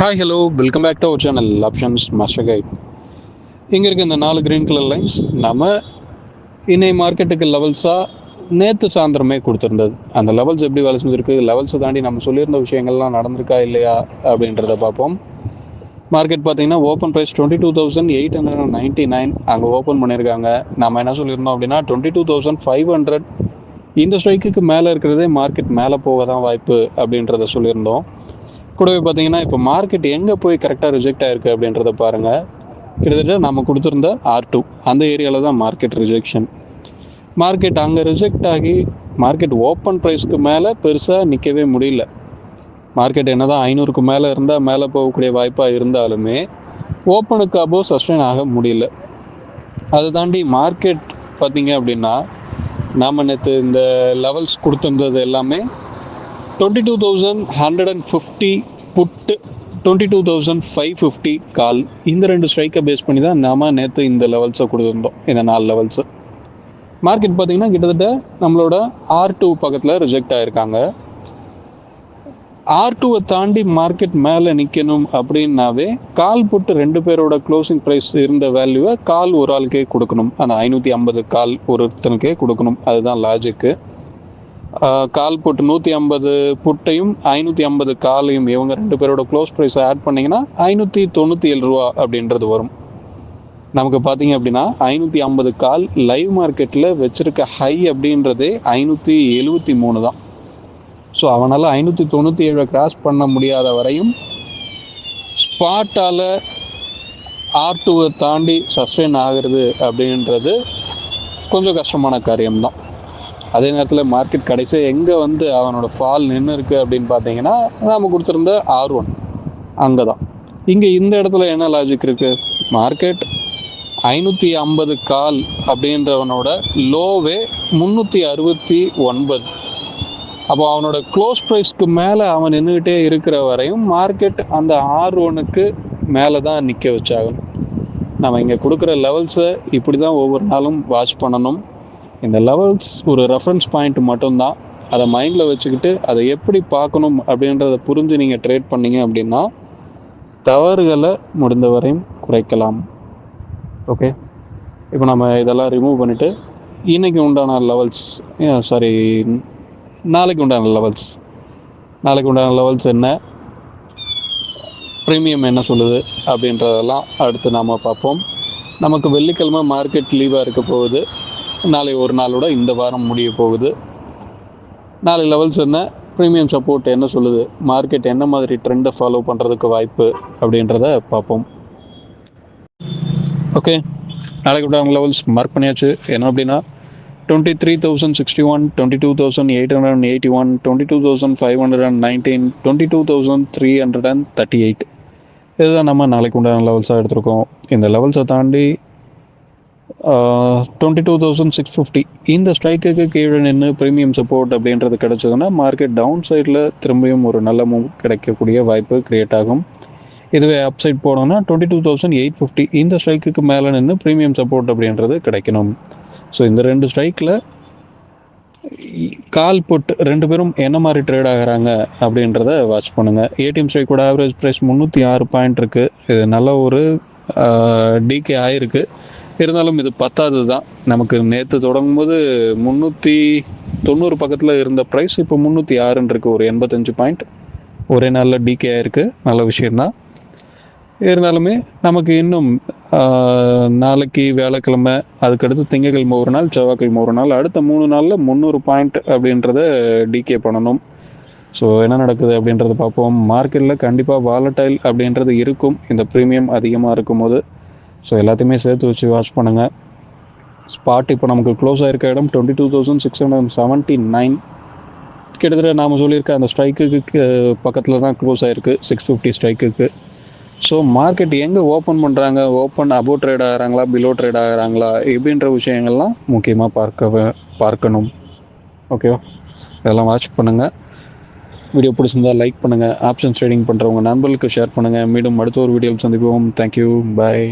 Hi hello welcome back to our channel options master guide. இங்கே இருக்க இந்த 4 green colour lines நம்ம இன்னைய மார்க்கெட்டுக்கு லெவல்ஸாக நேற்று சாயந்தரமே கொடுத்துருந்தது. அந்த லெவல்ஸ் எப்படி வேலை செஞ்சுருக்கு, லெவல்ஸை தாண்டி நம்ம சொல்லியிருந்த விஷயங்கள்லாம் நடந்திருக்கா இல்லையா அப்படின்றத பார்ப்போம். மார்க்கெட் பார்த்தீங்கன்னா ஓப்பன் ப்ரைஸ் 22,899 அங்கே ஓப்பன் பண்ணியிருக்காங்க. நம்ம என்ன சொல்லியிருந்தோம் அப்படின்னா 22,500 இந்த ஸ்ட்ரைக்குக்கு மேலே இருக்கிறதே மார்க்கெட் மேலே போக தான் வாய்ப்பு அப்படின்றத சொல்லியிருந்தோம். கூடவே பார்த்தீங்கன்னா இப்போ மார்க்கெட் எங்கே போய் கரெக்டாக ரிஜெக்ட் ஆகிருக்கு அப்படின்றத பாருங்கள். கிட்டத்தட்ட நம்ம கொடுத்துருந்த R2 அந்த ஏரியாவில் தான் மார்க்கெட் ரிஜெக்ஷன். மார்க்கெட் அங்கே ரிஜெக்ட் ஆகி மார்க்கெட் ஓப்பன் ப்ரைஸ்க்கு மேலே பெருசாக நிற்கவே முடியல. மார்க்கெட் என்ன தான் 500க்கு மேலே இருந்தால் மேலே போகக்கூடிய வாய்ப்பாக இருந்தாலுமே ஓப்பனுக்கு அபோவ் சஸ்டெயின் ஆக முடியல. அதை தாண்டி மார்க்கெட் பார்த்தீங்க அப்படின்னா நாம் நேற்று இந்த லெவல்ஸ் கொடுத்துருந்தது எல்லாமே 22,150 புட்டு, 22,550 கால், இந்த 2 ஸ்ட்ரைக்கை பேஸ் பண்ணி தான் நாம் நேற்று இந்த லெவல்ஸை கொடுத்துருந்தோம். இந்த 4 லெவல்ஸு மார்க்கெட் பார்த்திங்கன்னா கிட்டத்தட்ட நம்மளோட R2 பக்கத்தில் ரிஜெக்ட் ஆகிருக்காங்க. R2வை தாண்டி மார்க்கெட் மேலே நிற்கணும் அப்படின்னாவே கால் புட்டு 2 பேரோட க்ளோசிங் ப்ரைஸ் இருந்த வேல்யூவை கால் ஒரு ஆளுக்கே கொடுக்கணும். அந்த 550 கால் ஒருத்தனுக்கே கொடுக்கணும். அதுதான் லாஜிக்கு. கால் புட்டு 150 புட்டையும் 550 காலையும் இவங்க 2 பேரோட க்ளோஸ் ப்ரைஸை ஆட் பண்ணிங்கன்னா 597 ரூபா அப்படின்றது வரும். நமக்கு பார்த்தீங்க அப்படின்னா 550 கால் லைவ் மார்க்கெட்டில் வச்சுருக்க ஹை அப்படின்றதே 573 தான். ஸோ அவனால் 597 கிராஸ் பண்ண முடியாத வரையும் ஸ்பாட்டால் R2வை தாண்டி சஸ்டெயின் ஆகிறது அப்படின்றது கொஞ்சம் கஷ்டமான காரியம்தான். அதே நேரத்தில் மார்க்கெட் கடைசியாக எங்கே வந்து அவனோட ஃபால் நின்று இருக்குது அப்படின்னு பார்த்தீங்கன்னா நாம் கொடுத்துருந்த R1 அங்கே தான். இங்கே இந்த இடத்துல என்ன லாஜிக் இருக்குது, மார்க்கெட் 550 கால் அப்படின்றவனோட லோவே 369. அப்போ அவனோட க்ளோஸ் ப்ரைஸ்க்கு மேலே அவன் நின்றுக்கிட்டே இருக்கிற வரையும் மார்க்கெட் அந்த R1க்கு மேலே தான் நிற்க வச்சாகணும். நம்ம இங்கே கொடுக்குற லெவல்ஸை இப்படி தான் ஒவ்வொரு நாளும் வாட்ச் பண்ணணும். இந்த லெவல்ஸ் ஒரு ரெஃபரன்ஸ் பாயிண்ட் மட்டும்தான். அதை மைண்டில் வச்சுக்கிட்டு அதை எப்படி பார்க்கணும் அப்படின்றத புரிஞ்சு நீங்கள் ட்ரேட் பண்ணிங்க அப்படின்னா தவறுகளை முடிந்த வரையும் குறைக்கலாம். ஓகே, இப்போ நம்ம இதெல்லாம் ரிமூவ் பண்ணிவிட்டு இன்றைக்கி உண்டான லெவல்ஸ் நாளைக்கு உண்டான லெவல்ஸ் என்ன, ப்ரீமியம் என்ன சொல்லுது அப்படின்றதெல்லாம் அடுத்து நாம் பார்ப்போம். நமக்கு வெள்ளிக்கிழமை மார்க்கெட் லீவாக இருக்க போகுது. நாளை ஒரு நாளோட இந்த வாரம் முடிய போகுது. நாளை லெவல்ஸ் என்ன, ப்ரீமியம் சப்போர்ட் என்ன சொல்லுது, மார்க்கெட் என்ன மாதிரி ட்ரெண்டை ஃபாலோ பண்ணுறதுக்கு வாய்ப்பு அப்படின்றத பார்ப்போம். ஓகே, நாளைக்கு உண்டான லெவல்ஸ் மார்க் பண்ணியாச்சு. என்ன அப்படின்னா 23,061, 22,881, 22,519, 22,338 இதுதான் நம்ம நாளைக்கு உண்டான லெவல்ஸாக எடுத்திருக்கோம். இந்த லெவல்ஸை தாண்டி 22,650 இந்த ஸ்ட்ரைக்குக்கு கீழே நின்று ப்ரீமியம் சப்போர்ட் அப்படின்றது கிடச்சதுன்னா மார்க்கெட் டவுன் சைடில் திரும்பியும் ஒரு நல்ல மூவ் கிடைக்கக்கூடிய வாய்ப்பு க்ரியேட் ஆகும். இதுவே அப் சைட் போனோம்னா 22,850 இந்த ஸ்ட்ரைக்குக்கு மேலே நின்று ப்ரீமியம் சப்போர்ட் அப்படின்றது கிடைக்கணும். ஸோ இந்த 2 ஸ்ட்ரைக்கில் கால் புட் 2 பேரும் என்ன மாதிரி ட்ரேட் ஆகிறாங்க அப்படின்றத வாட்ச் பண்ணுங்கள். ஏடிஎம் ஸ்ட்ரைக்கோட ஆவரேஜ் ப்ரைஸ் 306 பாயிண்ட் இருக்குது. இது நல்ல ஒரு டிகே ஆகிருக்கு. இருந்தாலும் இது பத்தாது தான். நமக்கு நேற்று தொடங்கும் போது 390 பக்கத்தில் இருந்த ப்ரைஸ் இப்போ 306 இருக்குது. ஒரு 85 பாயிண்ட் ஒரே நாளில் டிகே ஆகிருக்கு. நல்ல விஷயந்தான். இருந்தாலுமே நமக்கு இன்னும் நாளைக்கு வியாழக்கிழமை, அதுக்கடுத்து திங்கக்கிழமை ஒரு நாள், செவ்வாய்க்கிழமை ஒரு நாள், அடுத்த 3 நாளில் 300 பாயிண்ட் அப்படின்றத டிகே பண்ணணும். ஸோ என்ன நடக்குது அப்படின்றத பார்ப்போம். மார்க்கெட்டில் கண்டிப்பாக வாலடைல் அப்படின்றது இருக்கும் இந்த ப்ரீமியம் அதிகமாக இருக்கும்போது. ஸோ எல்லாத்தையுமே சேர்த்து வச்சு வாட்ச் பண்ணுங்கள். ஸ்பாட் இப்போ நமக்கு க்ளோஸ் ஆகிருக்க இடம் 22,679 கிட்டத்தட்ட நாம் சொல்லியிருக்க அந்த ஸ்ட்ரைக்குக்கு பக்கத்தில் தான் க்ளோஸ் ஆகிருக்கு 650 ஸ்ட்ரைக்குக்கு. ஸோ மார்க்கெட் எங்கே ஓப்பன் பண்ணுறாங்க, ஓப்பன் அபோவ் ட்ரேட் ஆகிறாங்களா, பிலோ ட்ரேட் ஆகிறாங்களா இப்படின்ற விஷயங்கள்லாம் முக்கியமாக பார்க்கணும். ஓகேவா, இதெல்லாம் வாட்ச் பண்ணுங்கள். வீடியோ பிடிச்சிருந்தால் லைக் பண்ணுங்கள். ஆப்ஷன்ஸ் ட்ரேடிங் பண்ணுறவங்க நண்பர்களுக்கு ஷேர் பண்ணுங்கள். மீண்டும் அடுத்த ஒரு வீடியோவில் சந்திப்போம். தேங்க்யூ, பாய்.